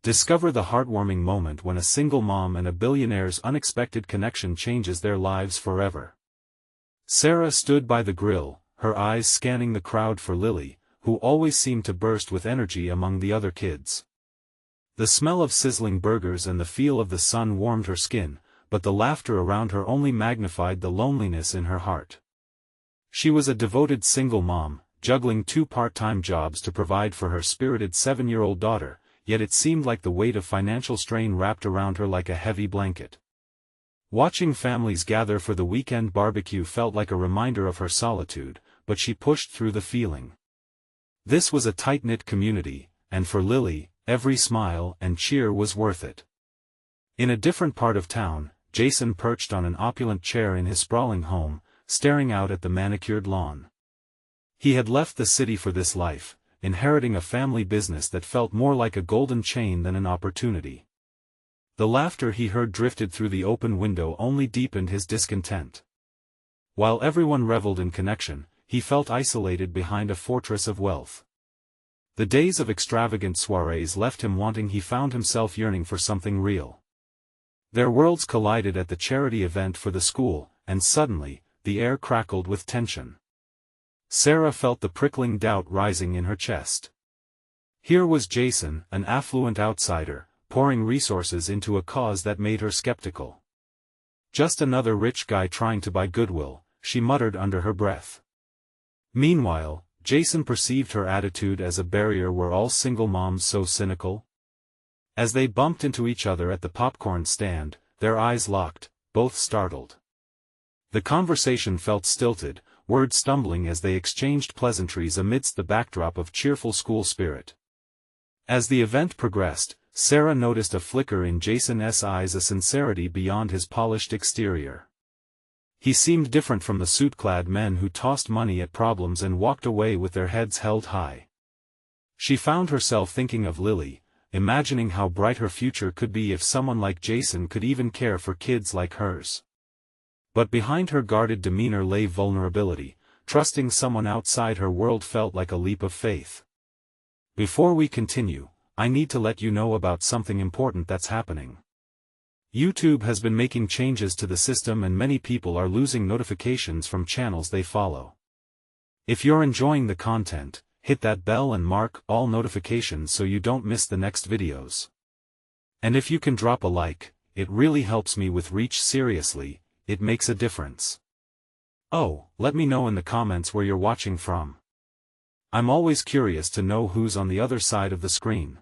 Discover the heartwarming moment when a single mom and a billionaire's unexpected connection changes their lives forever. Sarah stood by the grill, her eyes scanning the crowd for Lily, who always seemed to burst with energy among the other kids. The smell of sizzling burgers and the feel of the sun warmed her skin, but the laughter around her only magnified the loneliness in her heart. She was a devoted single mom, juggling 2 part-time jobs to provide for her spirited 7-year-old daughter, yet it seemed like the weight of financial strain wrapped around her like a heavy blanket. Watching families gather for the weekend barbecue felt like a reminder of her solitude, but she pushed through the feeling. This was a tight-knit community, and for Lily, every smile and cheer was worth it. In a different part of town, Jason perched on an opulent chair in his sprawling home, staring out at the manicured lawn. He had left the city for this life, inheriting a family business that felt more like a golden chain than an opportunity. The laughter he heard drifted through the open window only deepened his discontent. While everyone reveled in connection, he felt isolated behind a fortress of wealth. The days of extravagant soirees left him wanting. He found himself yearning for something real. Their worlds collided at the charity event for the school, and suddenly, the air crackled with tension. Sarah felt the prickling doubt rising in her chest. Here was Jason, an affluent outsider, pouring resources into a cause that made her skeptical. Just another rich guy trying to buy goodwill, she muttered under her breath. Meanwhile, Jason perceived her attitude as a barrier. Were all single moms so cynical? As they bumped into each other at the popcorn stand, their eyes locked, both startled. The conversation felt stilted, words stumbling as they exchanged pleasantries amidst the backdrop of cheerful school spirit. As the event progressed, Sarah noticed a flicker in Jason's eyes, a sincerity beyond his polished exterior. He seemed different from the suit-clad men who tossed money at problems and walked away with their heads held high. She found herself thinking of Lily, imagining how bright her future could be if someone like Jason could even care for kids like hers. But behind her guarded demeanor lay vulnerability. Trusting someone outside her world felt like a leap of faith. Before we continue, I need to let you know about something important that's happening. YouTube has been making changes to the system and many people are losing notifications from channels they follow. If you're enjoying the content, hit that bell and mark all notifications so you don't miss the next videos. And if you can drop a like, it really helps me with reach. Seriously, it makes a difference. Oh, let me know in the comments where you're watching from. I'm always curious to know who's on the other side of the screen.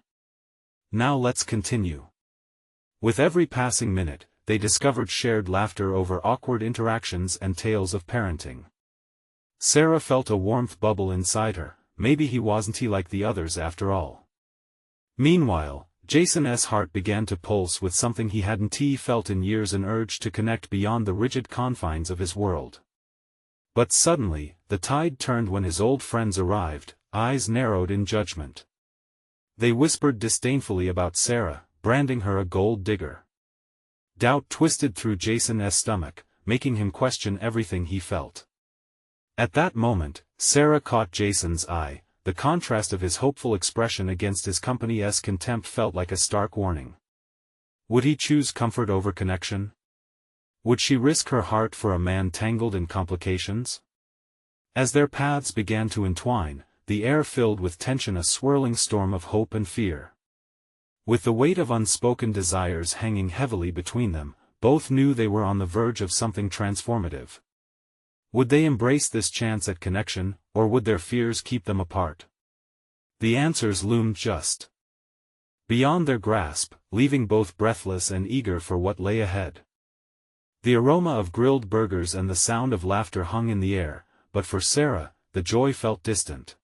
Now let's continue. With every passing minute, they discovered shared laughter over awkward interactions and tales of parenting. Sarah felt a warmth bubble inside her. Maybe he wasn't like the others after all. Meanwhile, Jason's heart began to pulse with something he hadn't felt in years, an urge to connect beyond the rigid confines of his world. But suddenly, the tide turned when his old friends arrived, eyes narrowed in judgment. They whispered disdainfully about Sarah, branding her a gold digger. Doubt twisted through Jason's stomach, making him question everything he felt. At that moment, Sarah caught Jason's eye. The contrast of his hopeful expression against his company's contempt felt like a stark warning. Would he choose comfort over connection? Would she risk her heart for a man tangled in complications? As their paths began to entwine, the air filled with tension, a swirling storm of hope and fear. With the weight of unspoken desires hanging heavily between them, both knew they were on the verge of something transformative. Would they embrace this chance at connection, or would their fears keep them apart? The answers loomed just beyond their grasp, leaving both breathless and eager for what lay ahead. The aroma of grilled burgers and the sound of laughter hung in the air, but for Sarah, the joy felt distant.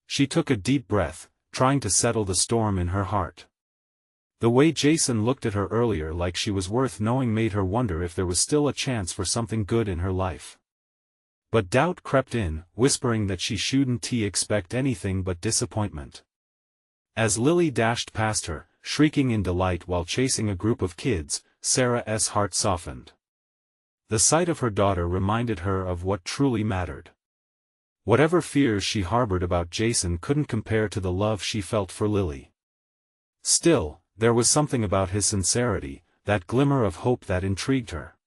She took a deep breath, trying to settle the storm in her heart. The way Jason looked at her earlier, like she was worth knowing, made her wonder if there was still a chance for something good in her life. But doubt crept in, whispering that she shouldn't expect anything but disappointment. As Lily dashed past her, shrieking in delight while chasing a group of kids, Sarah's heart softened. The sight of her daughter reminded her of what truly mattered. Whatever fears she harbored about Jason couldn't compare to the love she felt for Lily. Still, there was something about his sincerity, that glimmer of hope that intrigued her.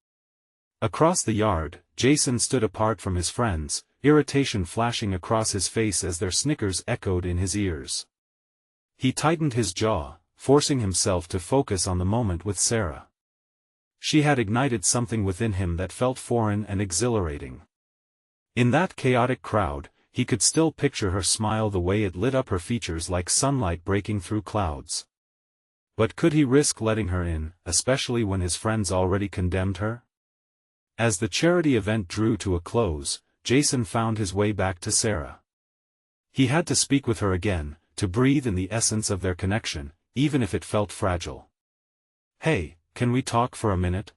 Across the yard, Jason stood apart from his friends, irritation flashing across his face as their snickers echoed in his ears. He tightened his jaw, forcing himself to focus on the moment with Sarah. She had ignited something within him that felt foreign and exhilarating. In that chaotic crowd, he could still picture her smile, the way it lit up her features like sunlight breaking through clouds. But could he risk letting her in, especially when his friends already condemned her? As the charity event drew to a close, Jason found his way back to Sarah. He had to speak with her again, to breathe in the essence of their connection, even if it felt fragile. "Hey, can we talk for a minute?"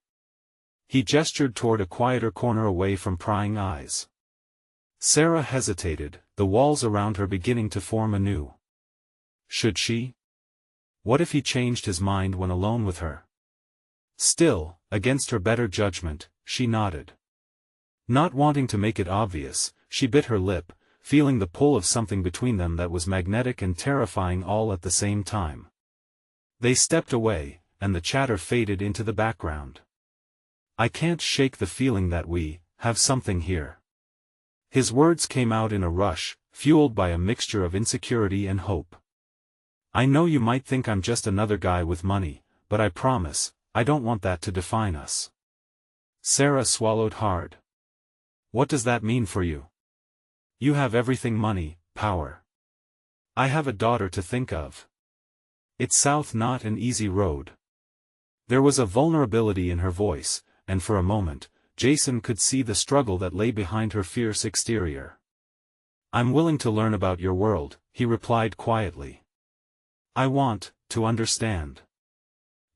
He gestured toward a quieter corner away from prying eyes. Sarah hesitated, the walls around her beginning to form anew. Should she? What if he changed his mind when alone with her? Still, against her better judgment, she nodded. Not wanting to make it obvious, she bit her lip, feeling the pull of something between them that was magnetic and terrifying all at the same time. They stepped away, and the chatter faded into the background. "I can't shake the feeling that we have something here." His words came out in a rush, fueled by a mixture of insecurity and hope. "I know you might think I'm just another guy with money, but I promise, I don't want that to define us." Sarah swallowed hard. "What does that mean for you? You have everything: money, power. I have a daughter to think of. It's south, not an easy road." There was a vulnerability in her voice, and for a moment, Jason could see the struggle that lay behind her fierce exterior. "I'm willing to learn about your world," he replied quietly. "I want to understand.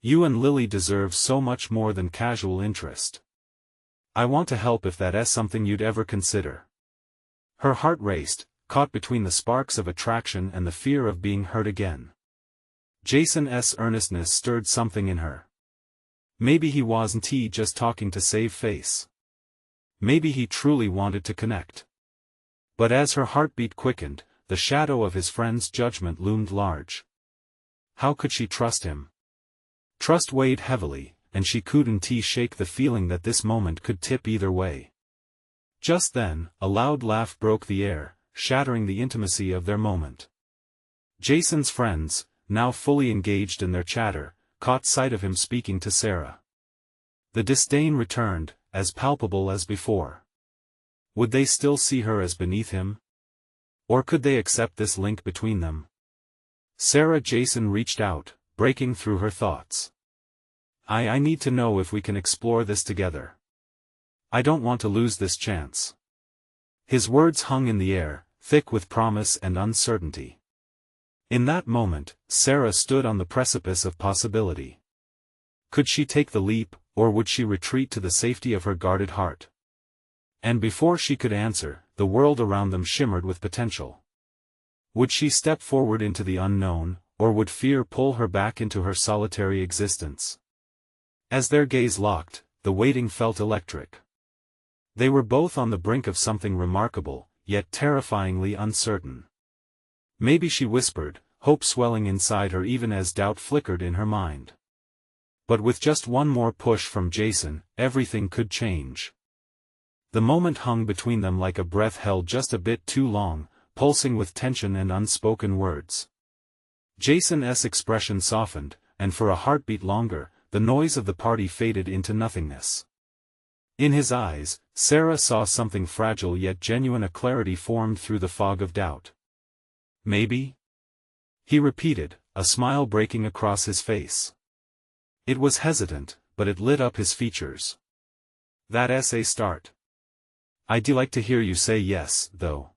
You and Lily deserve so much more than casual interest. I want to help if that's something you'd ever consider." Her heart raced, caught between the sparks of attraction and the fear of being hurt again. Jason's earnestness stirred something in her. Maybe he wasn't just talking to save face. Maybe he truly wanted to connect. But as her heartbeat quickened, the shadow of his friend's judgment loomed large. How could she trust him? Trust weighed heavily, and she couldn't shake the feeling that this moment could tip either way. Just then, a loud laugh broke the air, shattering the intimacy of their moment. Jason's friends, now fully engaged in their chatter, caught sight of him speaking to Sarah. The disdain returned, as palpable as before. Would they still see her as beneath him? Or could they accept this link between them? Jason reached out, breaking through her thoughts. I need to know if we can explore this together. I don't want to lose this chance." His words hung in the air, thick with promise and uncertainty. In that moment, Sarah stood on the precipice of possibility. Could she take the leap, or would she retreat to the safety of her guarded heart? And before she could answer, the world around them shimmered with potential. Would she step forward into the unknown, or would fear pull her back into her solitary existence? As their gaze locked, the waiting felt electric. They were both on the brink of something remarkable, yet terrifyingly uncertain. "Maybe," she whispered, hope swelling inside her even as doubt flickered in her mind. But with just one more push from Jason, everything could change. The moment hung between them like a breath held just a bit too long, pulsing with tension and unspoken words. Jason's expression softened, and for a heartbeat longer, the noise of the party faded into nothingness. In his eyes, Sarah saw something fragile yet genuine, a clarity formed through the fog of doubt. "Maybe?" he repeated, a smile breaking across his face. It was hesitant, but it lit up his features. "That's a start. I'd like to hear you say yes, though."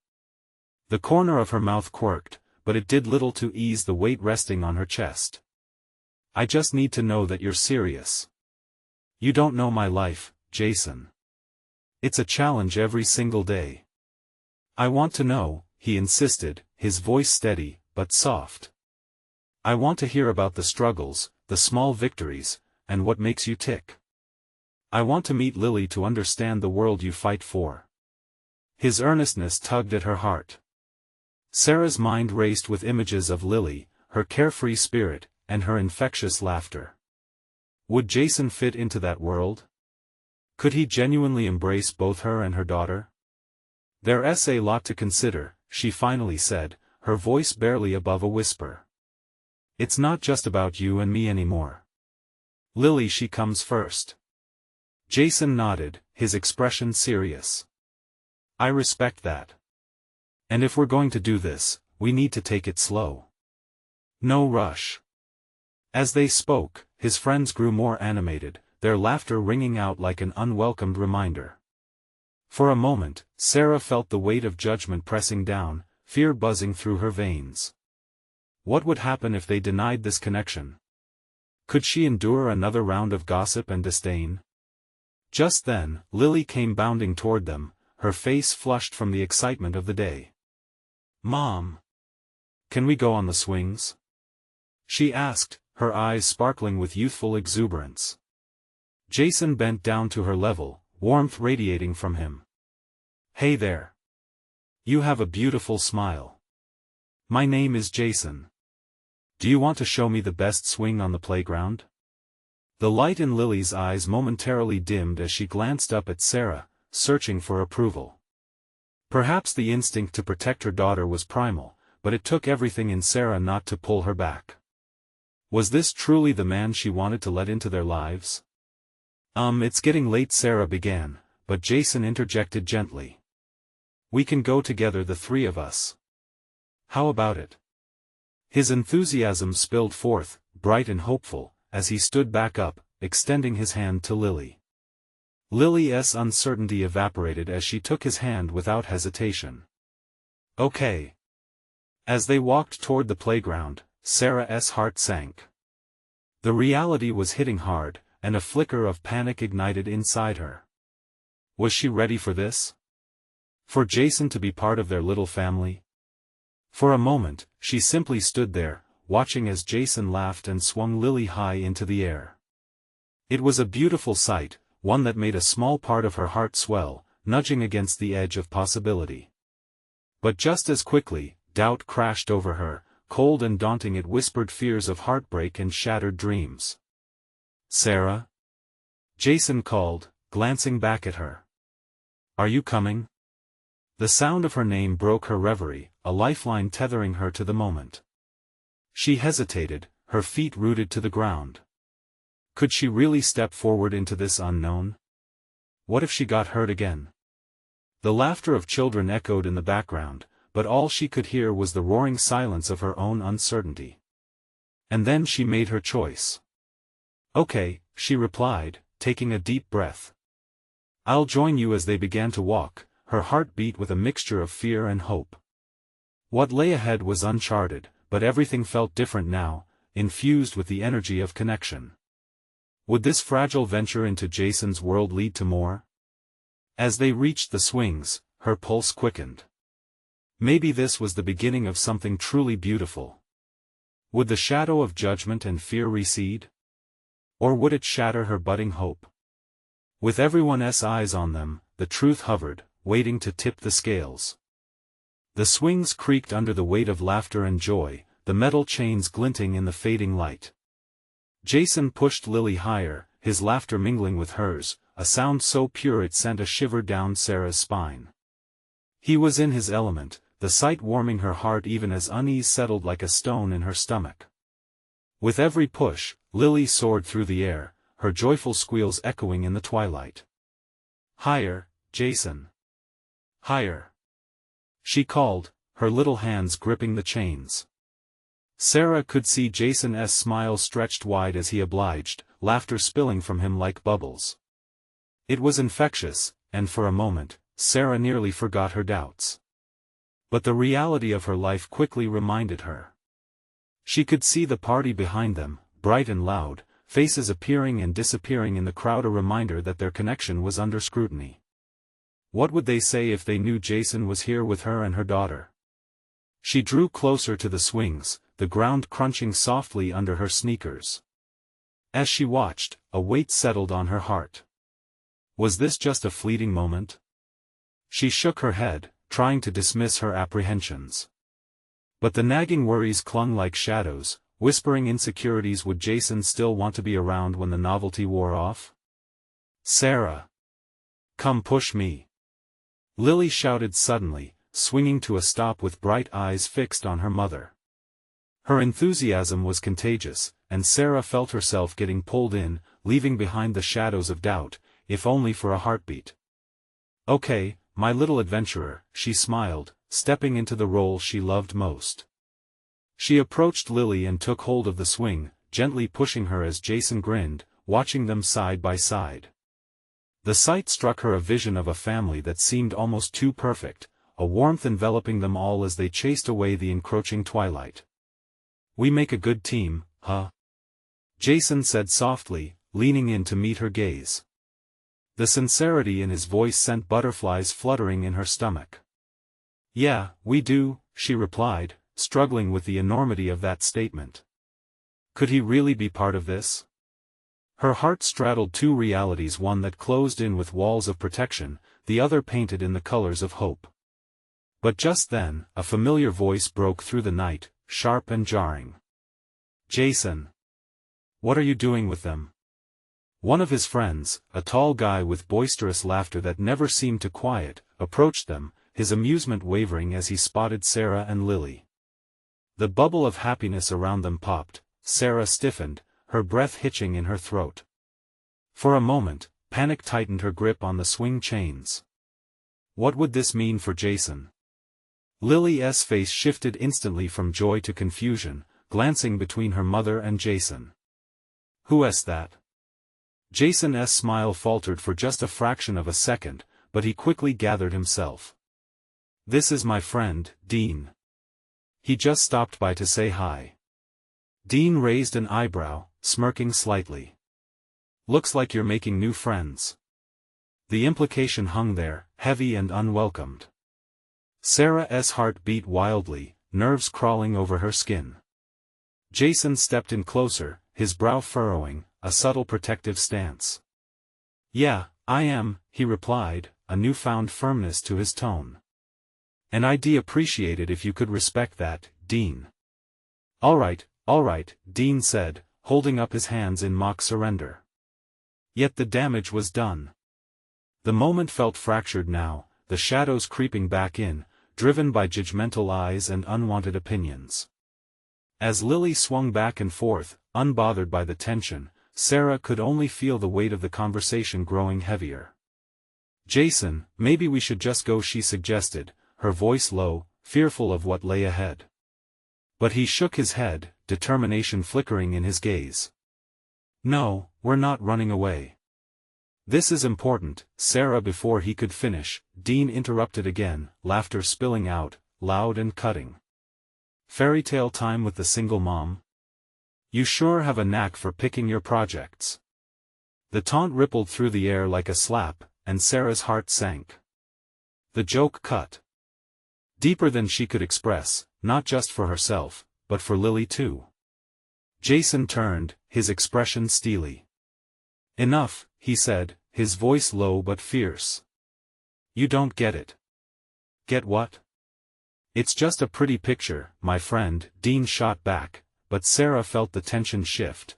The corner of her mouth quirked, but it did little to ease the weight resting on her chest. "I just need to know that you're serious. You don't know my life, Jason. It's a challenge every single day." "I want to know," he insisted, his voice steady, but soft. "I want to hear about the struggles, the small victories, and what makes you tick. I want to meet Lily to understand the world you fight for." His earnestness tugged at her heart. Sarah's mind raced with images of Lily, her carefree spirit, and her infectious laughter. Would Jason fit into that world? Could he genuinely embrace both her and her daughter? There's a lot to consider, she finally said, her voice barely above a whisper. It's not just about you and me anymore. Lily, she comes first. Jason nodded, his expression serious. I respect that. And if we're going to do this, we need to take it slow. No rush. As they spoke, his friends grew more animated, their laughter ringing out like an unwelcomed reminder. For a moment, Sarah felt the weight of judgment pressing down, fear buzzing through her veins. What would happen if they denied this connection? Could she endure another round of gossip and disdain? Just then, Lily came bounding toward them, her face flushed from the excitement of the day. Mom! Can we go on the swings? She asked, her eyes sparkling with youthful exuberance. Jason bent down to her level, warmth radiating from him. Hey there. You have a beautiful smile. My name is Jason. Do you want to show me the best swing on the playground? The light in Lily's eyes momentarily dimmed as she glanced up at Sarah, searching for approval. Perhaps the instinct to protect her daughter was primal, but it took everything in Sarah not to pull her back. Was this truly the man she wanted to let into their lives? It's getting late, Sarah began, but Jason interjected gently. We can go together, the three of us. How about it? His enthusiasm spilled forth, bright and hopeful, as he stood back up, extending his hand to Lily. Lily's uncertainty evaporated as she took his hand without hesitation. Okay. As they walked toward the playground, Sarah's heart sank. The reality was hitting hard, and a flicker of panic ignited inside her. Was she ready for this? For Jason to be part of their little family? For a moment, she simply stood there, watching as Jason laughed and swung Lily high into the air. It was a beautiful sight, one that made a small part of her heart swell, nudging against the edge of possibility. But just as quickly, doubt crashed over her, cold and daunting. It whispered fears of heartbreak and shattered dreams. Sarah? Jason called, glancing back at her. Are you coming? The sound of her name broke her reverie, a lifeline tethering her to the moment. She hesitated, her feet rooted to the ground. Could she really step forward into this unknown? What if she got hurt again? The laughter of children echoed in the background, but all she could hear was the roaring silence of her own uncertainty. And then she made her choice. Okay, she replied, taking a deep breath. I'll join you. As they began to walk, her heart beat with a mixture of fear and hope. What lay ahead was uncharted, but everything felt different now, infused with the energy of connection. Would this fragile venture into Jason's world lead to more? As they reached the swings, her pulse quickened. Maybe this was the beginning of something truly beautiful. Would the shadow of judgment and fear recede? Or would it shatter her budding hope? With everyone's eyes on them, the truth hovered, waiting to tip the scales. The swings creaked under the weight of laughter and joy, the metal chains glinting in the fading light. Jason pushed Lily higher, his laughter mingling with hers, a sound so pure it sent a shiver down Sarah's spine. He was in his element, the sight warming her heart even as unease settled like a stone in her stomach. With every push, Lily soared through the air, her joyful squeals echoing in the twilight. Higher, Jason. Higher. She called, her little hands gripping the chains. Sarah could see Jason's smile stretched wide as he obliged, laughter spilling from him like bubbles. It was infectious, and for a moment, Sarah nearly forgot her doubts. But the reality of her life quickly reminded her. She could see the party behind them, bright and loud, faces appearing and disappearing in the crowd, a reminder that their connection was under scrutiny. What would they say if they knew Jason was here with her and her daughter? She drew closer to the swings, the ground crunching softly under her sneakers. As she watched, a weight settled on her heart. Was this just a fleeting moment? She shook her head, trying to dismiss her apprehensions. But the nagging worries clung like shadows, whispering insecurities. Would Jason still want to be around when the novelty wore off? Sarah! Come push me! Lily shouted suddenly, swinging to a stop with bright eyes fixed on her mother. Her enthusiasm was contagious, and Sarah felt herself getting pulled in, leaving behind the shadows of doubt, if only for a heartbeat. Okay, my little adventurer, she smiled, stepping into the role she loved most. She approached Lily and took hold of the swing, gently pushing her as Jason grinned, watching them side by side. The sight struck her a vision of a family that seemed almost too perfect, a warmth enveloping them all as they chased away the encroaching twilight. We make a good team, huh? Jason said softly, leaning in to meet her gaze. The sincerity in his voice sent butterflies fluttering in her stomach. Yeah, we do, she replied, struggling with the enormity of that statement. Could he really be part of this? Her heart straddled two realities, one that closed in with walls of protection, the other painted in the colors of hope. But just then, a familiar voice broke through the night, sharp and jarring. Jason! What are you doing with them? One of his friends, a tall guy with boisterous laughter that never seemed to quiet, approached them, his amusement wavering as he spotted Sarah and Lily. The bubble of happiness around them popped, Sarah stiffened, her breath hitching in her throat. For a moment, panic tightened her grip on the swing chains. What would this mean for Jason? Lily's face shifted instantly from joy to confusion, glancing between her mother and Jason. Who's that? Jason's smile faltered for just a fraction of a second, but he quickly gathered himself. This is my friend, Dean. He just stopped by to say hi. Dean raised an eyebrow, smirking slightly. Looks like you're making new friends. The implication hung there, heavy and unwelcomed. Sarah's heart beat wildly, nerves crawling over her skin. Jason stepped in closer, his brow furrowing, a subtle protective stance. Yeah, I am, he replied, a newfound firmness to his tone. And I'd appreciate it if you could respect that, Dean. All right, Dean said, holding up his hands in mock surrender. Yet the damage was done. The moment felt fractured now, the shadows creeping back in, driven by judgmental eyes and unwanted opinions. As Lily swung back and forth, unbothered by the tension, Sarah could only feel the weight of the conversation growing heavier. Jason, maybe we should just go, she suggested, her voice low, fearful of what lay ahead. But he shook his head, determination flickering in his gaze. No, we're not running away. This is important, Sarah. Before he could finish, Dean interrupted again, laughter spilling out, loud and cutting. Fairy tale time with the single mom? You sure have a knack for picking your projects. The taunt rippled through the air like a slap, and Sarah's heart sank. The joke cut deeper than she could express, not just for herself, but for Lily too. Jason turned, his expression steely. Enough, he said, his voice low but fierce. You don't get it. Get what? It's just a pretty picture, my friend, Dean shot back, but Sarah felt the tension shift.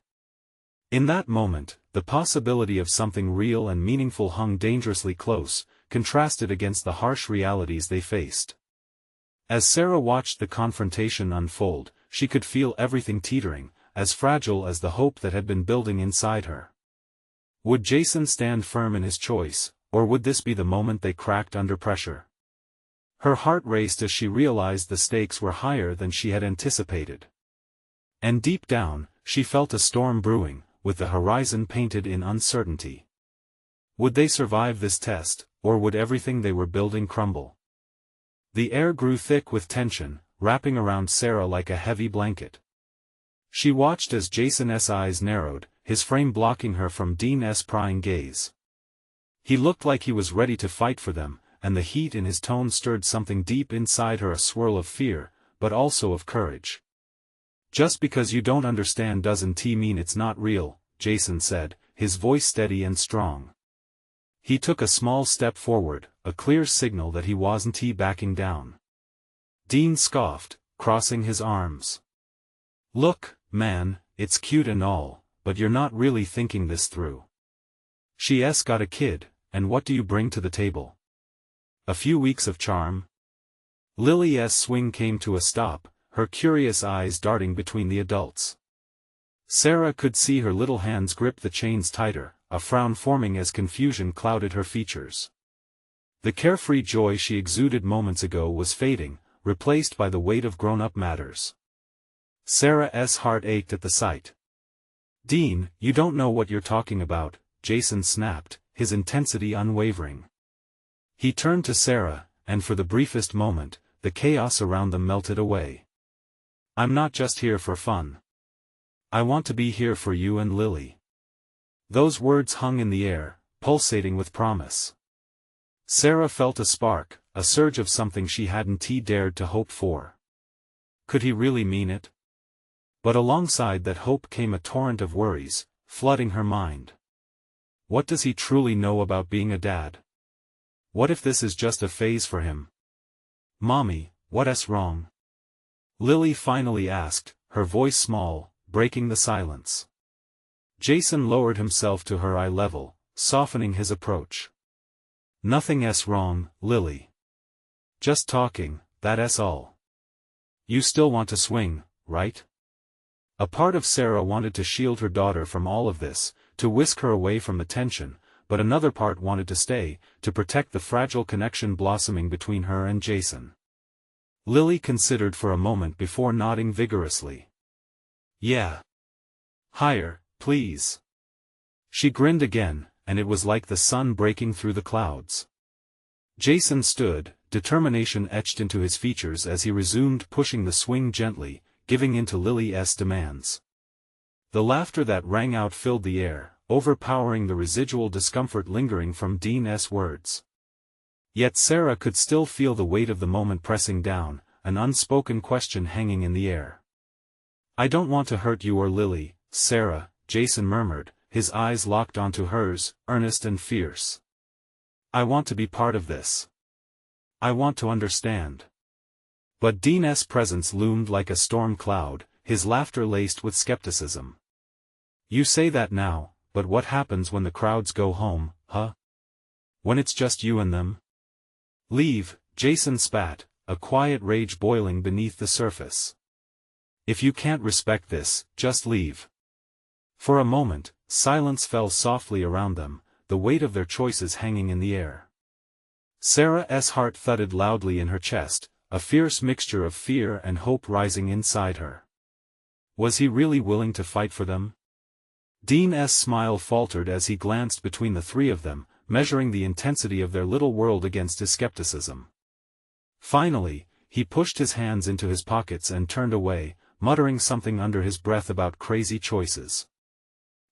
In that moment, the possibility of something real and meaningful hung dangerously close, contrasted against the harsh realities they faced. As Sarah watched the confrontation unfold, she could feel everything teetering, as fragile as the hope that had been building inside her. Would Jason stand firm in his choice, or would this be the moment they cracked under pressure? Her heart raced as she realized the stakes were higher than she had anticipated. And deep down, she felt a storm brewing, with the horizon painted in uncertainty. Would they survive this test, or would everything they were building crumble? The air grew thick with tension, wrapping around Sarah like a heavy blanket. She watched as Jason's eyes narrowed, his frame blocking her from Dean's prying gaze. He looked like he was ready to fight for them, and the heat in his tone stirred something deep inside her, a swirl of fear, but also of courage. Just because you don't understand doesn't mean it's not real, Jason said, his voice steady and strong. He took a small step forward, a clear signal that he wasn't backing down. Dean scoffed, crossing his arms. Look, man, it's cute and all, but you're not really thinking this through. She's got a kid, and what do you bring to the table? A few weeks of charm? Lily's swing came to a stop, her curious eyes darting between the adults. Sarah could see her little hands grip the chains tighter, a frown forming as confusion clouded her features. The carefree joy she exuded moments ago was fading, replaced by the weight of grown-up matters. Sarah's heart ached at the sight. "Dean, you don't know what you're talking about," Jason snapped, his intensity unwavering. He turned to Sarah, and for the briefest moment, the chaos around them melted away. "I'm not just here for fun. I want to be here for you and Lily." Those words hung in the air, pulsating with promise. Sarah felt a spark, a surge of something she hadn't dared to hope for. Could he really mean it? But alongside that hope came a torrent of worries, flooding her mind. What does he truly know about being a dad? What if this is just a phase for him? "Mommy, what's wrong?" Lily finally asked, her voice small, breaking the silence. Jason lowered himself to her eye level, softening his approach. "Nothing's wrong, Lily. Just talking, that's all. You still want to swing, right?" A part of Sarah wanted to shield her daughter from all of this, to whisk her away from the tension, but another part wanted to stay, to protect the fragile connection blossoming between her and Jason. Lily considered for a moment before nodding vigorously. "Yeah. Higher, please." She grinned again, and it was like the sun breaking through the clouds. Jason stood, determination etched into his features as he resumed pushing the swing gently, giving in to Lily's demands. The laughter that rang out filled the air, overpowering the residual discomfort lingering from Dean's words. Yet Sarah could still feel the weight of the moment pressing down, an unspoken question hanging in the air. "I don't want to hurt you or Lily, Sarah," Jason murmured, his eyes locked onto hers, earnest and fierce. "I want to be part of this. I want to understand." But Dean's presence loomed like a storm cloud, his laughter laced with skepticism. "You say that now, but what happens when the crowds go home, huh? When it's just you and them?" "Leave," Jason spat, a quiet rage boiling beneath the surface. "If you can't respect this, just leave." For a moment, silence fell softly around them, the weight of their choices hanging in the air. Sarah's heart thudded loudly in her chest, a fierce mixture of fear and hope rising inside her. Was he really willing to fight for them? Dean's smile faltered as he glanced between the three of them, measuring the intensity of their little world against his skepticism. Finally, he pushed his hands into his pockets and turned away, muttering something under his breath about crazy choices.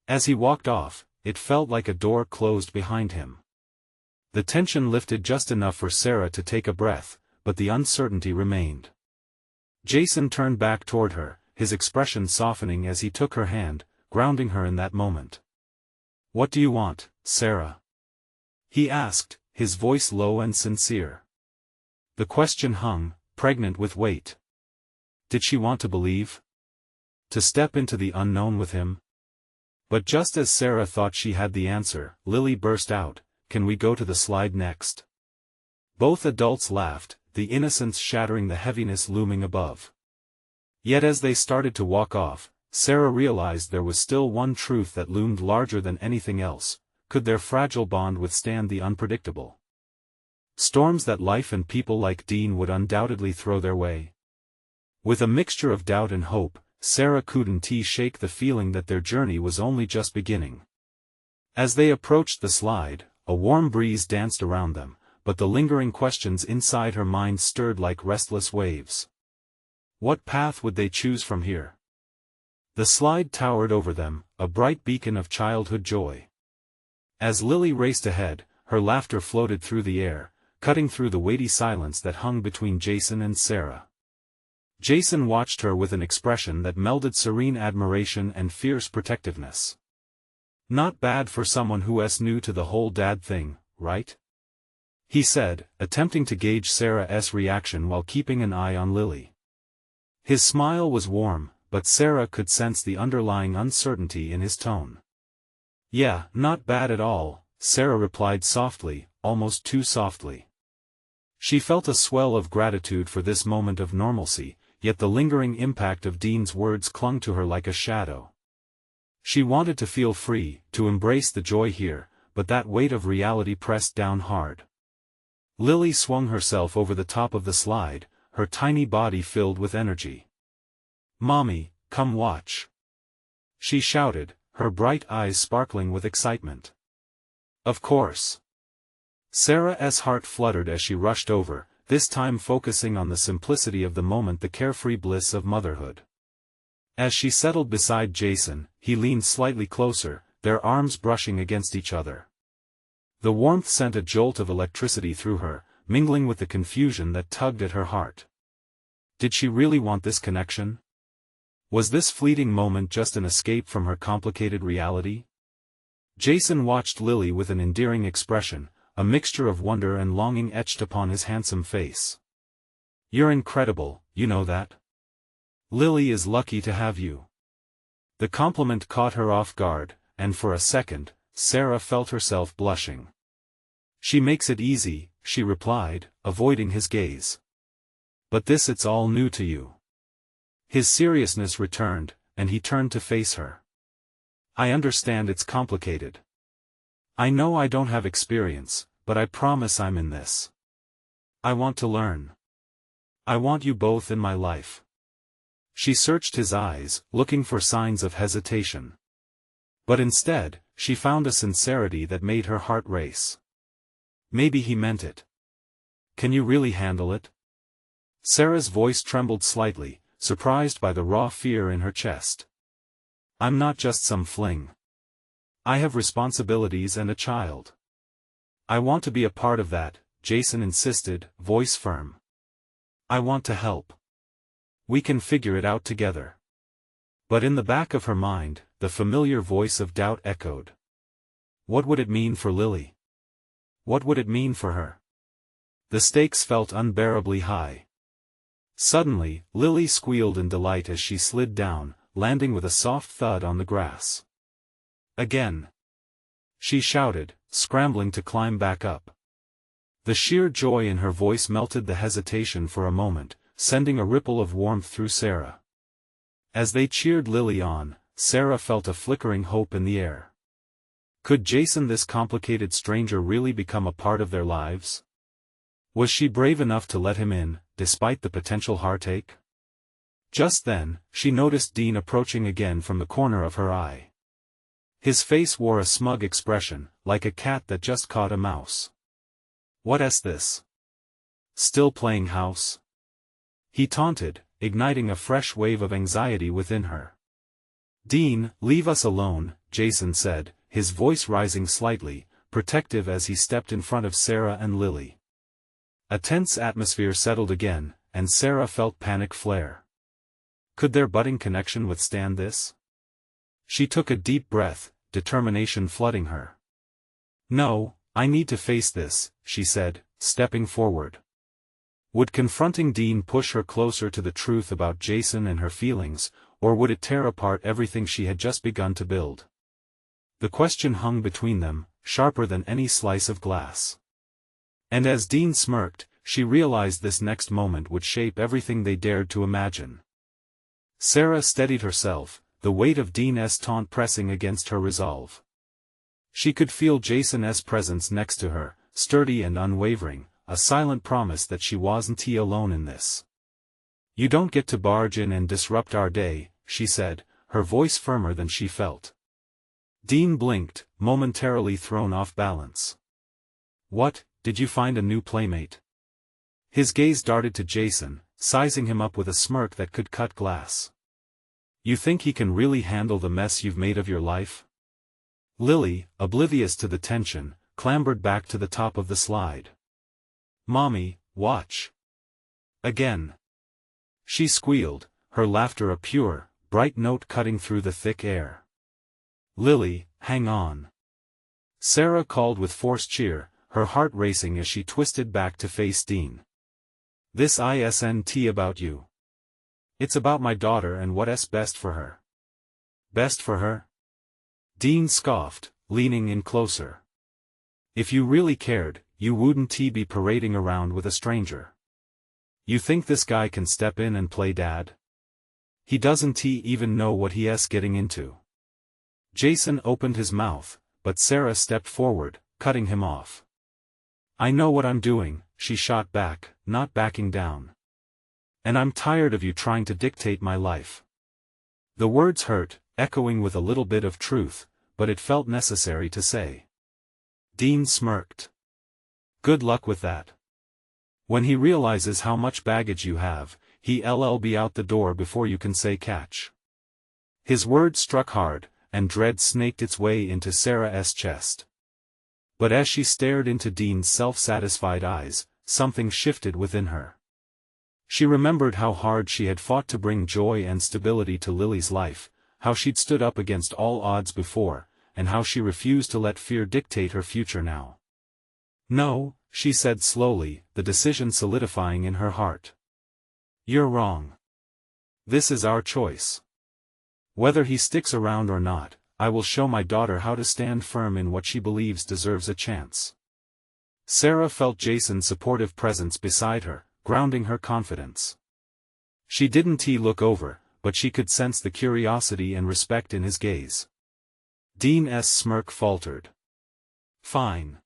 As he walked off, it felt like a door closed behind him. The tension lifted just enough for Sarah to take a breath, but the uncertainty remained. Jason turned back toward her, his expression softening as he took her hand, grounding her in that moment. "What do you want, Sarah?" he asked, his voice low and sincere. The question hung, pregnant with weight. Did she want to believe? To step into the unknown with him? But just as Sarah thought she had the answer, Lily burst out, "Can we go to the slide next?" Both adults laughed, the innocence shattering the heaviness looming above. Yet as they started to walk off, Sarah realized there was still one truth that loomed larger than anything else: could their fragile bond withstand the unpredictable storms that life and people like Dean would undoubtedly throw their way? With a mixture of doubt and hope, Sarah couldn't shake the feeling that their journey was only just beginning. As they approached the slide, a warm breeze danced around them, but the lingering questions inside her mind stirred like restless waves. What path would they choose from here? The slide towered over them, a bright beacon of childhood joy. As Lily raced ahead, her laughter floated through the air, cutting through the weighty silence that hung between Jason and Sarah. Jason watched her with an expression that melded serene admiration and fierce protectiveness. "Not bad for someone who's new to the whole dad thing, right?" he said, attempting to gauge Sarah's reaction while keeping an eye on Lily. His smile was warm, but Sarah could sense the underlying uncertainty in his tone. "Yeah, not bad at all," Sarah replied softly, almost too softly. She felt a swell of gratitude for this moment of normalcy, yet the lingering impact of Dean's words clung to her like a shadow. She wanted to feel free, to embrace the joy here, but that weight of reality pressed down hard. Lily swung herself over the top of the slide, her tiny body filled with energy. "Mommy, come watch," she shouted, her bright eyes sparkling with excitement. "Of course." Sarah's heart fluttered as she rushed over, this time focusing on the simplicity of the moment, the carefree bliss of motherhood. As she settled beside Jason, he leaned slightly closer, their arms brushing against each other. The warmth sent a jolt of electricity through her, mingling with the confusion that tugged at her heart. Did she really want this connection? Was this fleeting moment just an escape from her complicated reality? Jason watched Lily with an endearing expression, a mixture of wonder and longing etched upon his handsome face. "You're incredible, you know that? Lily is lucky to have you." The compliment caught her off guard, and for a second, Sarah felt herself blushing. "She makes it easy," she replied, avoiding his gaze. "But this, it's all new to you." His seriousness returned, and he turned to face her. "I understand it's complicated. I know I don't have experience, but I promise I'm in this. I want to learn. I want you both in my life." She searched his eyes, looking for signs of hesitation. But instead, she found a sincerity that made her heart race. Maybe he meant it. "Can you really handle it?" Sarah's voice trembled slightly, surprised by the raw fear in her chest. "I'm not just some fling. I have responsibilities and a child. I want to be a part of that," Jason insisted, voice firm. "I want to help. We can figure it out together." But in the back of her mind, the familiar voice of doubt echoed. What would it mean for Lily? What would it mean for her? The stakes felt unbearably high. Suddenly, Lily squealed in delight as she slid down, landing with a soft thud on the grass. "Again!" she shouted, scrambling to climb back up. The sheer joy in her voice melted the hesitation for a moment, sending a ripple of warmth through Sarah. As they cheered Lily on, Sarah felt a flickering hope in the air. Could Jason, this complicated stranger, really become a part of their lives? Was she brave enough to let him in, despite the potential heartache? Just then, she noticed Dean approaching again from the corner of her eye. His face wore a smug expression, like a cat that just caught a mouse. "What's this? Still playing house?" he taunted, igniting a fresh wave of anxiety within her. "Dean, leave us alone," Jason said, his voice rising slightly, protective as he stepped in front of Sarah and Lily. A tense atmosphere settled again, and Sarah felt panic flare. Could their budding connection withstand this? She took a deep breath, determination flooding her. "No, I need to face this," she said, stepping forward. Would confronting Dean push her closer to the truth about Jason and her feelings, or would it tear apart everything she had just begun to build? The question hung between them, sharper than any slice of glass. And as Dean smirked, she realized this next moment would shape everything they dared to imagine. Sarah steadied herself, the weight of Dean's taunt pressing against her resolve. She could feel Jason's presence next to her, sturdy and unwavering, a silent promise that she wasn't alone in this. "You don't get to barge in and disrupt our day," she said, her voice firmer than she felt. Dean blinked, momentarily thrown off balance. "What, did you find a new playmate?" His gaze darted to Jason, sizing him up with a smirk that could cut glass. "You think he can really handle the mess you've made of your life?" Lily, oblivious to the tension, clambered back to the top of the slide. "Mommy, watch. Again!" she squealed, her laughter a pure, bright note cutting through the thick air. "Lily, hang on!" Sarah called with forced cheer, her heart racing as she twisted back to face Dean. "This isn't about you. It's about my daughter and what's best for her. Best for her? Dean scoffed, leaning in closer. If you really cared, you wouldn't be parading around with a stranger. You think this guy can step in and play dad? He doesn't even know what he's getting into. Jason opened his mouth, but Sarah stepped forward, cutting him off. I know what I'm doing, she shot back, not backing down. And I'm tired of you trying to dictate my life. The words hurt, echoing with a little bit of truth, but it felt necessary to say. Dean smirked. Good luck with that. When he realizes how much baggage you have, he'll be out the door before you can say catch. His words struck hard, and dread snaked its way into Sarah's chest. But as she stared into Dean's self-satisfied eyes, something shifted within her. She remembered how hard she had fought to bring joy and stability to Lily's life, how she'd stood up against all odds before, and how she refused to let fear dictate her future now. No, she said slowly, the decision solidifying in her heart. You're wrong. This is our choice. Whether he sticks around or not, I will show my daughter how to stand firm in what she believes deserves a chance. Sarah felt Jason's supportive presence beside her, grounding her confidence. She didn't look over, but she could sense the curiosity and respect in his gaze. Dean's smirk faltered. Fine.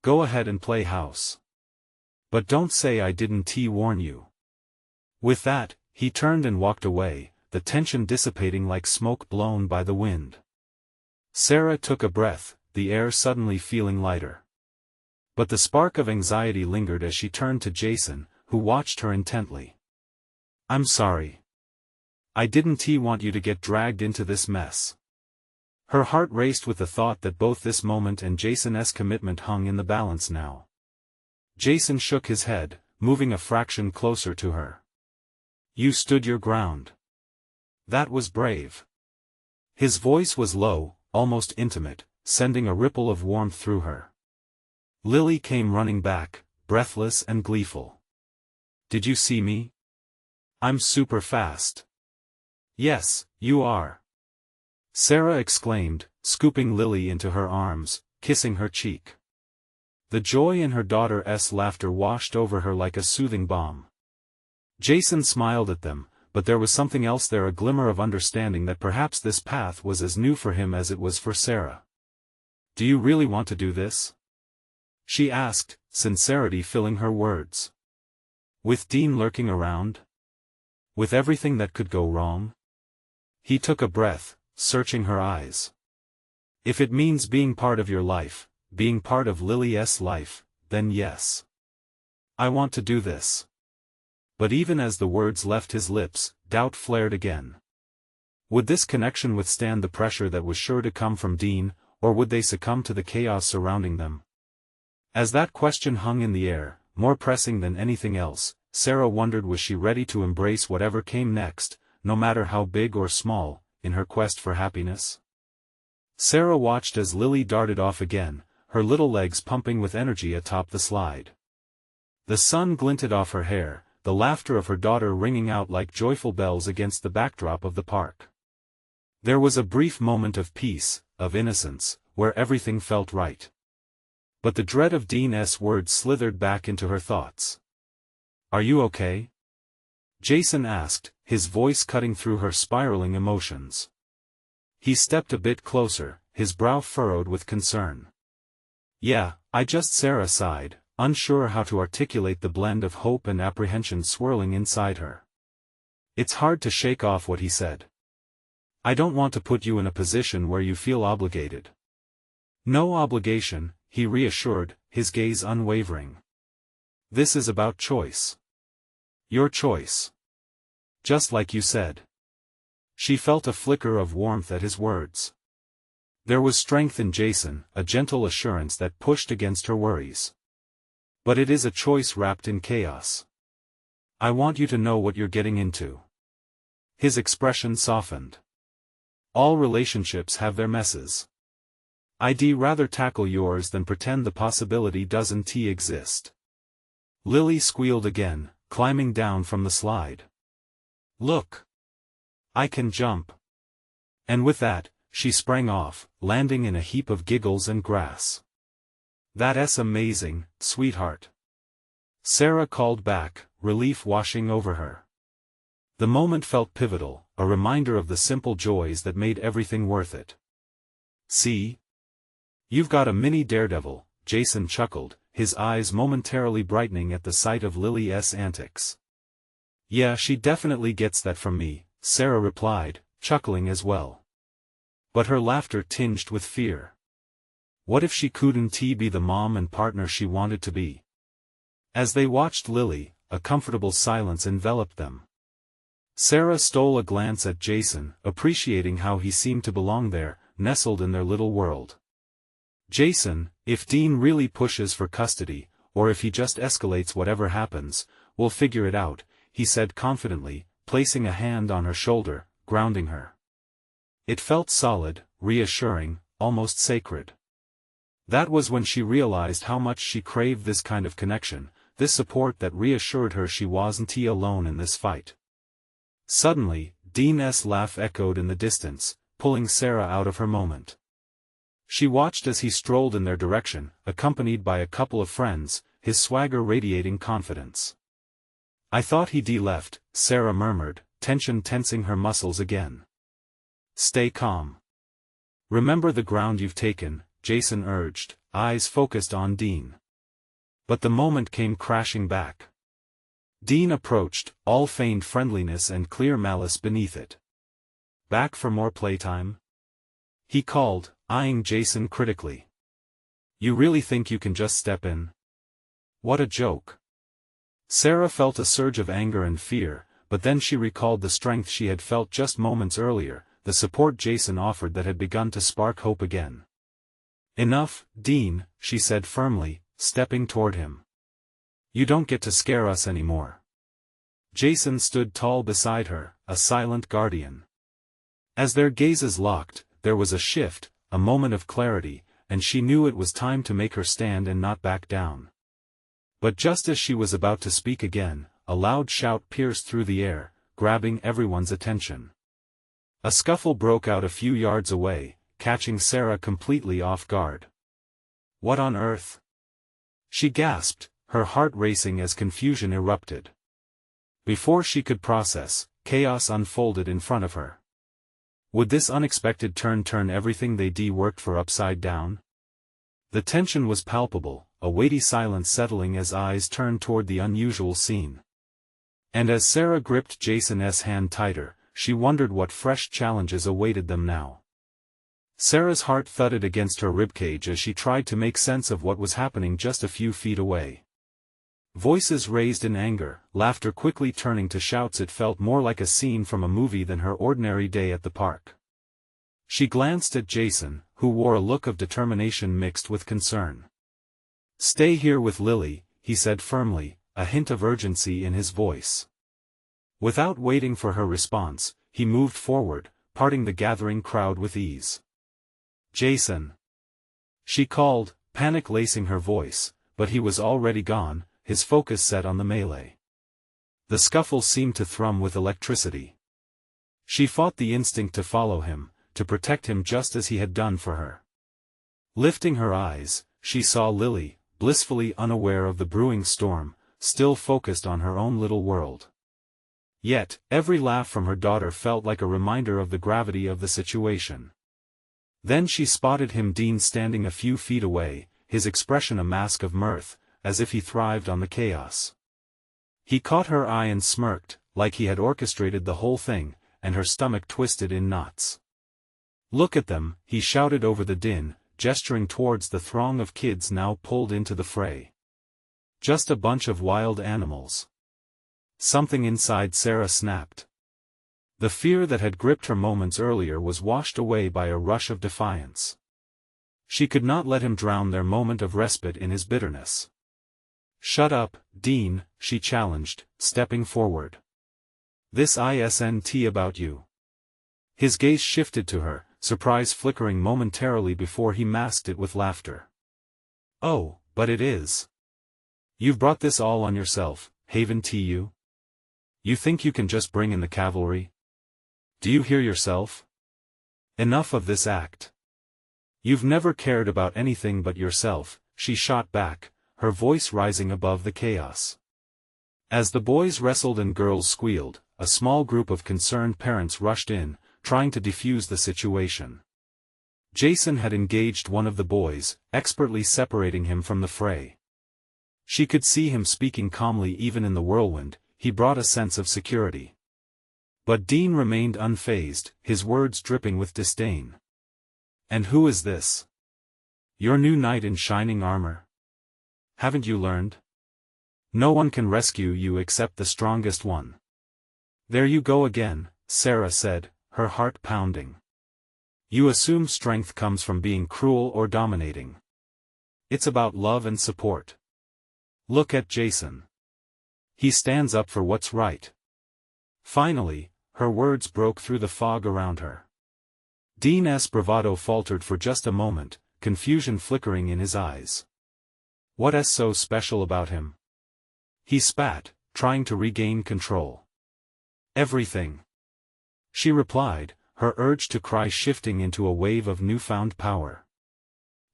Go ahead and play house. But don't say I didn't warn you. With that, he turned and walked away, the tension dissipating like smoke blown by the wind. Sarah took a breath, the air suddenly feeling lighter. But the spark of anxiety lingered as she turned to Jason, who watched her intently. I'm sorry. I didn't want you to get dragged into this mess. Her heart raced with the thought that both this moment and Jason's commitment hung in the balance now. Jason shook his head, moving a fraction closer to her. You stood your ground. That was brave. His voice was low, almost intimate, sending a ripple of warmth through her. Lily came running back, breathless and gleeful. Did you see me? I'm super fast. Yes, you are. Sarah exclaimed, scooping Lily into her arms, kissing her cheek. The joy in her daughter's laughter washed over her like a soothing balm. Jason smiled at them, but there was something else there, a glimmer of understanding that perhaps this path was as new for him as it was for Sarah. Do you really want to do this? She asked, sincerity filling her words. With Dean lurking around? With everything that could go wrong? He took a breath, searching her eyes. If it means being part of your life, being part of Lily's life, then yes. I want to do this. But even as the words left his lips, doubt flared again. Would this connection withstand the pressure that was sure to come from Dean, or would they succumb to the chaos surrounding them? As that question hung in the air, more pressing than anything else, Sarah wondered, was she ready to embrace whatever came next, no matter how big or small, in her quest for happiness? Sarah watched as Lily darted off again, her little legs pumping with energy atop the slide. The sun glinted off her hair, the laughter of her daughter ringing out like joyful bells against the backdrop of the park. There was a brief moment of peace, of innocence, where everything felt right. But the dread of Dean's words slithered back into her thoughts. Are you okay? Jason asked, his voice cutting through her spiraling emotions. He stepped a bit closer, his brow furrowed with concern. Yeah, Sarah sighed, unsure how to articulate the blend of hope and apprehension swirling inside her. It's hard to shake off what he said. I don't want to put you in a position where you feel obligated. No obligation, he reassured, his gaze unwavering. This is about choice. Your choice. Just like you said. She felt a flicker of warmth at his words. There was strength in Jason, a gentle assurance that pushed against her worries. But it is a choice wrapped in chaos. I want you to know what you're getting into. His expression softened. All relationships have their messes. I'd rather tackle yours than pretend the possibility doesn't exist. Lily squealed again, climbing down from the slide. Look! I can jump. And with that, she sprang off, landing in a heap of giggles and grass. That's amazing, sweetheart. Sarah called back, relief washing over her. The moment felt pivotal, a reminder of the simple joys that made everything worth it. See? You've got a mini daredevil, Jason chuckled, his eyes momentarily brightening at the sight of Lily's antics. Yeah, she definitely gets that from me, Sarah replied, chuckling as well. But her laughter tinged with fear. What if she couldn't be the mom and partner she wanted to be? As they watched Lily, a comfortable silence enveloped them. Sarah stole a glance at Jason, appreciating how he seemed to belong there, nestled in their little world. Jason, if Dean really pushes for custody, or if he just escalates whatever happens, we'll figure it out, he said confidently, placing a hand on her shoulder, grounding her. It felt solid, reassuring, almost sacred. That was when she realized how much she craved this kind of connection, this support that reassured her she wasn't alone in this fight. Suddenly, Dean's laugh echoed in the distance, pulling Sarah out of her moment. She watched as he strolled in their direction, accompanied by a couple of friends, his swagger radiating confidence. I thought he'd left, Sarah murmured, tension tensing her muscles again. Stay calm. Remember the ground you've taken, Jason urged, eyes focused on Dean. But the moment came crashing back. Dean approached, all feigned friendliness and clear malice beneath it. Back for more playtime? He called, eyeing Jason critically. You really think you can just step in? What a joke. Sarah felt a surge of anger and fear, but then she recalled the strength she had felt just moments earlier, the support Jason offered that had begun to spark hope again. Enough, Dean, she said firmly, stepping toward him. You don't get to scare us anymore. Jason stood tall beside her, a silent guardian. As their gazes locked, there was a shift, a moment of clarity, and she knew it was time to make her stand and not back down. But just as she was about to speak again, a loud shout pierced through the air, grabbing everyone's attention. A scuffle broke out a few yards away, catching Sarah completely off guard. What on earth? She gasped, her heart racing as confusion erupted. Before she could process, chaos unfolded in front of her. Would this unexpected turn everything they worked for upside down? The tension was palpable, a weighty silence settling as eyes turned toward the unusual scene. And as Sarah gripped Jason's hand tighter, she wondered what fresh challenges awaited them now. Sarah's heart thudded against her ribcage as she tried to make sense of what was happening just a few feet away. Voices raised in anger, laughter quickly turning to shouts. It felt more like a scene from a movie than her ordinary day at the park. She glanced at Jason, who wore a look of determination mixed with concern. Stay here with Lily, he said firmly, a hint of urgency in his voice. Without waiting for her response, he moved forward, parting the gathering crowd with ease. Jason! She called, panic lacing her voice, but he was already gone, his focus set on the melee. The scuffle seemed to thrum with electricity. She fought the instinct to follow him, to protect him just as he had done for her. Lifting her eyes, she saw Lily, blissfully unaware of the brewing storm, still focused on her own little world. Yet, every laugh from her daughter felt like a reminder of the gravity of the situation. Then she spotted him, Dean, standing a few feet away, his expression a mask of mirth, as if he thrived on the chaos. He caught her eye and smirked, like he had orchestrated the whole thing, and her stomach twisted in knots. Look at them, he shouted over the din, gesturing towards the throng of kids now pulled into the fray. Just a bunch of wild animals. Something inside Sarah snapped. The fear that had gripped her moments earlier was washed away by a rush of defiance. She could not let him drown their moment of respite in his bitterness. Shut up, Dean, she challenged, stepping forward. This isn't about you. His gaze shifted to her, surprise flickering momentarily before he masked it with laughter. Oh, but it is. You've brought this all on yourself, haven't you? You think you can just bring in the cavalry? Do you hear yourself? Enough of this act. You've never cared about anything but yourself, she shot back, her voice rising above the chaos. As the boys wrestled and girls squealed, a small group of concerned parents rushed in, trying to defuse the situation. Jason had engaged one of the boys, expertly separating him from the fray. She could see him speaking calmly even in the whirlwind. He brought a sense of security. But Dean remained unfazed, his words dripping with disdain. And who is this? Your new knight in shining armor? Haven't you learned? No one can rescue you except the strongest one. There you go again, Sarah said, her heart pounding. You assume strength comes from being cruel or dominating. It's about love and support. Look at Jason. He stands up for what's right. Finally, her words broke through the fog around her. Dean's bravado faltered for just a moment, confusion flickering in his eyes. What's so special about him? He spat, trying to regain control. Everything. She replied, her urge to cry shifting into a wave of newfound power.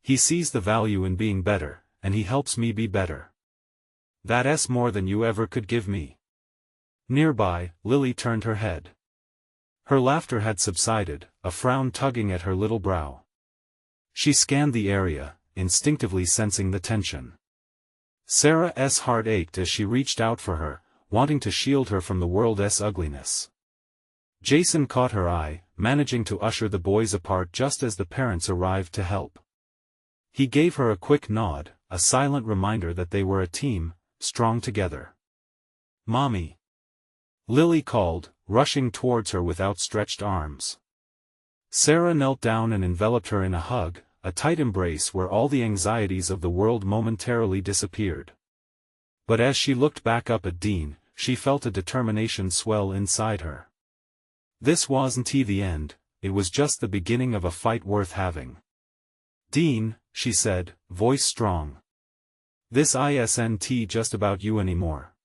He sees the value in being better, and he helps me be better. That's more than you ever could give me. Nearby, Lily turned her head. Her laughter had subsided, a frown tugging at her little brow. She scanned the area, instinctively sensing the tension. Sarah's heart ached as she reached out for her, wanting to shield her from the world's ugliness. Jason caught her eye, managing to usher the boys apart just as the parents arrived to help. He gave her a quick nod, a silent reminder that they were a team, strong together. Mommy! Lily called, rushing towards her with outstretched arms. Sarah knelt down and enveloped her in a hug, a tight embrace where all the anxieties of the world momentarily disappeared. But as she looked back up at Dean, she felt a determination swell inside her. This wasn't the end, it was just the beginning of a fight worth having. Dean, she said, voice strong. This isn't just about you anymore.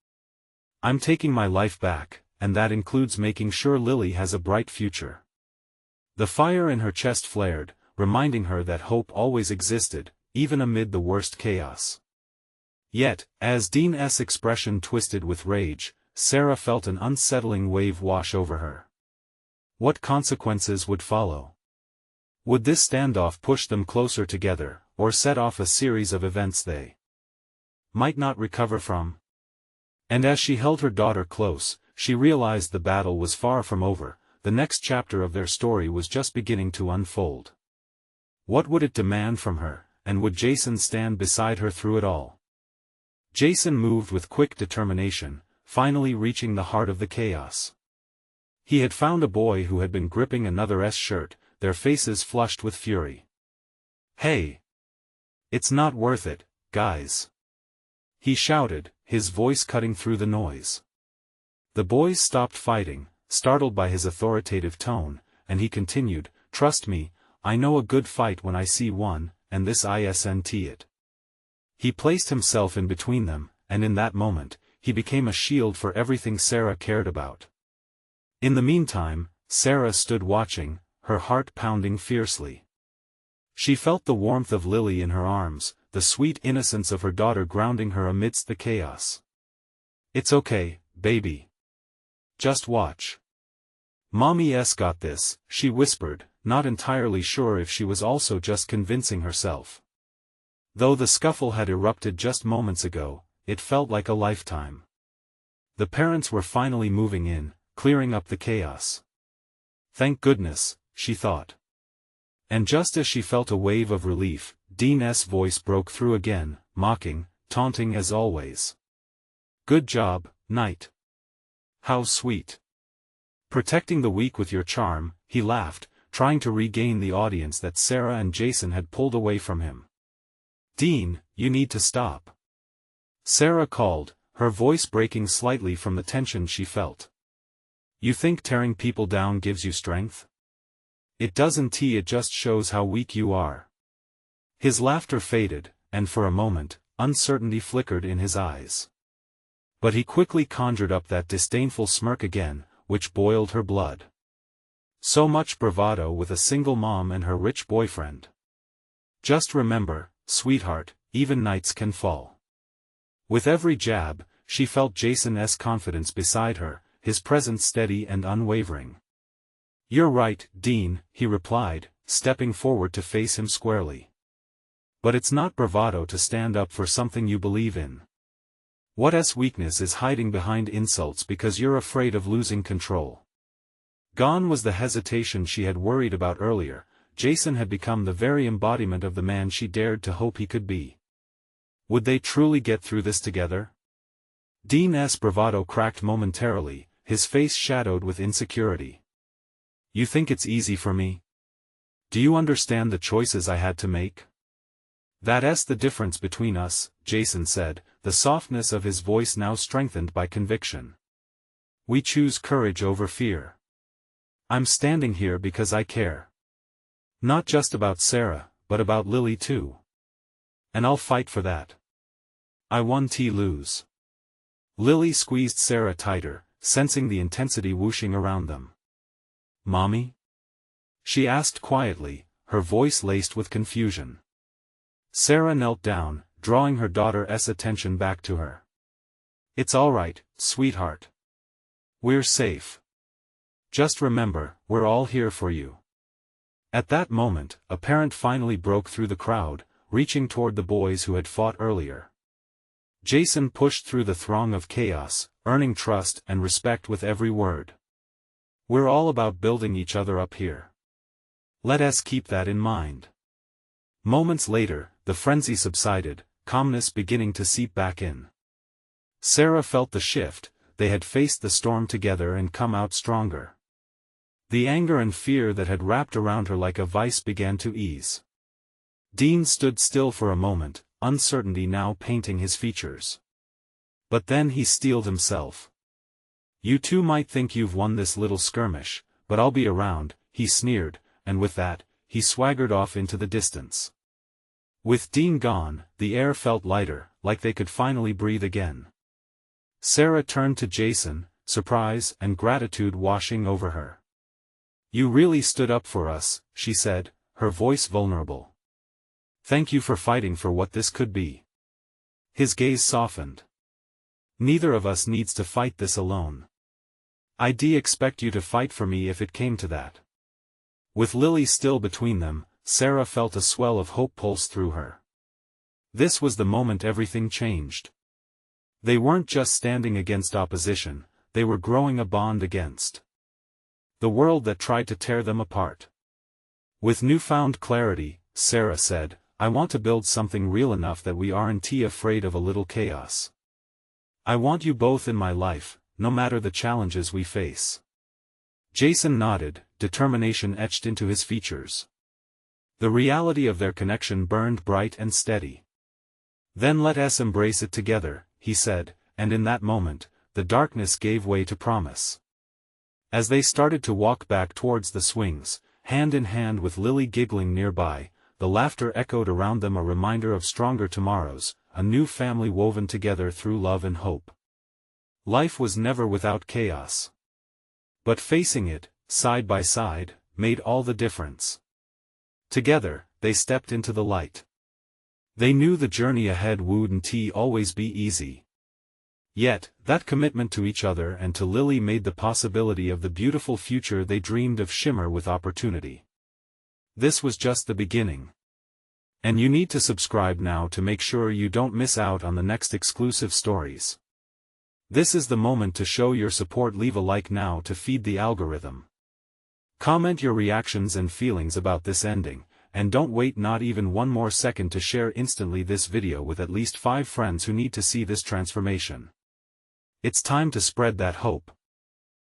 I'm taking my life back, and that includes making sure Lily has a bright future. The fire in her chest flared, reminding her that hope always existed, even amid the worst chaos. Yet, as Dean's expression twisted with rage, Sarah felt an unsettling wave wash over her. What consequences would follow? Would this standoff push them closer together, or set off a series of events they might not recover from? And as she held her daughter close, she realized the battle was far from over, the next chapter of their story was just beginning to unfold. What would it demand from her, and would Jason stand beside her through it all? Jason moved with quick determination, finally reaching the heart of the chaos. He had found a boy who had been gripping another's shirt, their faces flushed with fury. Hey! It's not worth it, guys! He shouted, his voice cutting through the noise. The boys stopped fighting, startled by his authoritative tone, and he continued, Trust me, I know a good fight when I see one, and this isn't it. He placed himself in between them, and in that moment, he became a shield for everything Sarah cared about. In the meantime, Sarah stood watching, her heart pounding fiercely. She felt the warmth of Lily in her arms, the sweet innocence of her daughter grounding her amidst the chaos. It's okay, baby. Just watch. Mommy's got this, she whispered, not entirely sure if she was also just convincing herself. Though the scuffle had erupted just moments ago, it felt like a lifetime. The parents were finally moving in, clearing up the chaos. Thank goodness, she thought. And just as she felt a wave of relief, Dean's voice broke through again, mocking, taunting as always. Good job, Knight. How sweet. Protecting the weak with your charm, he laughed, trying to regain the audience that Sarah and Jason had pulled away from him. Dean, you need to stop. Sarah called, her voice breaking slightly from the tension she felt. You think tearing people down gives you strength? It doesn't, it just shows how weak you are. His laughter faded, and for a moment, uncertainty flickered in his eyes. But he quickly conjured up that disdainful smirk again, which boiled her blood. So much bravado with a single mom and her rich boyfriend. Just remember, sweetheart, even knights can fall. With every jab, she felt Jason's confidence beside her, his presence steady and unwavering. "You're right, Dean," he replied, stepping forward to face him squarely. "But it's not bravado to stand up for something you believe in. What's weakness is hiding behind insults because you're afraid of losing control." Gone was the hesitation she had worried about earlier. Jason had become the very embodiment of the man she dared to hope he could be. Would they truly get through this together? Dean's bravado cracked momentarily, his face shadowed with insecurity. "You think it's easy for me? Do you understand the choices I had to make?" "That's the difference between us," Jason said, the softness of his voice now strengthened by conviction. "We choose courage over fear. I'm standing here because I care. Not just about Sarah, but about Lily too. And I'll fight for that. I won T lose." Lily squeezed Sarah tighter, sensing the intensity whooshing around them. "Mommy?" she asked quietly, her voice laced with confusion. Sarah knelt down, drawing her daughter's attention back to her. "It's all right, sweetheart. We're safe. Just remember, we're all here for you." At that moment, a parent finally broke through the crowd, reaching toward the boys who had fought earlier. Jason pushed through the throng of chaos, earning trust and respect with every word. "We're all about building each other up here. Let us keep that in mind." Moments later, the frenzy subsided, calmness beginning to seep back in. Sarah felt the shift. They had faced the storm together and come out stronger. The anger and fear that had wrapped around her like a vice began to ease. Dean stood still for a moment, uncertainty now painting his features. But then he steeled himself. "You two might think you've won this little skirmish, but I'll be around," he sneered, and with that, he swaggered off into the distance. With Dean gone, the air felt lighter, like they could finally breathe again. Sarah turned to Jason, surprise and gratitude washing over her. "You really stood up for us," she said, her voice vulnerable. "Thank you for fighting for what this could be." His gaze softened. "Neither of us needs to fight this alone. I'd expect you to fight for me if it came to that." With Lily still between them, Sarah felt a swell of hope pulse through her. This was the moment everything changed. They weren't just standing against opposition, they were growing a bond against the world that tried to tear them apart. With newfound clarity, Sarah said, "I want to build something real enough that we aren't afraid of a little chaos. I want you both in my life, no matter the challenges we face." Jason nodded, determination etched into his features. The reality of their connection burned bright and steady. "Then let us embrace it together," he said, and in that moment, the darkness gave way to promise. As they started to walk back towards the swings, hand in hand with Lily giggling nearby, the laughter echoed around them, a reminder of stronger tomorrows, a new family woven together through love and hope. Life was never without chaos. But facing it, side by side, made all the difference. Together, they stepped into the light. They knew the journey ahead wouldn't always be easy. Yet, that commitment to each other and to Lily made the possibility of the beautiful future they dreamed of shimmer with opportunity. This was just the beginning. And you need to subscribe now to make sure you don't miss out on the next exclusive stories. This is the moment to show your support. Leave a like now to feed the algorithm. Comment your reactions and feelings about this ending, and don't wait not even one more second to share instantly this video with at least 5 friends who need to see this transformation. It's time to spread that hope.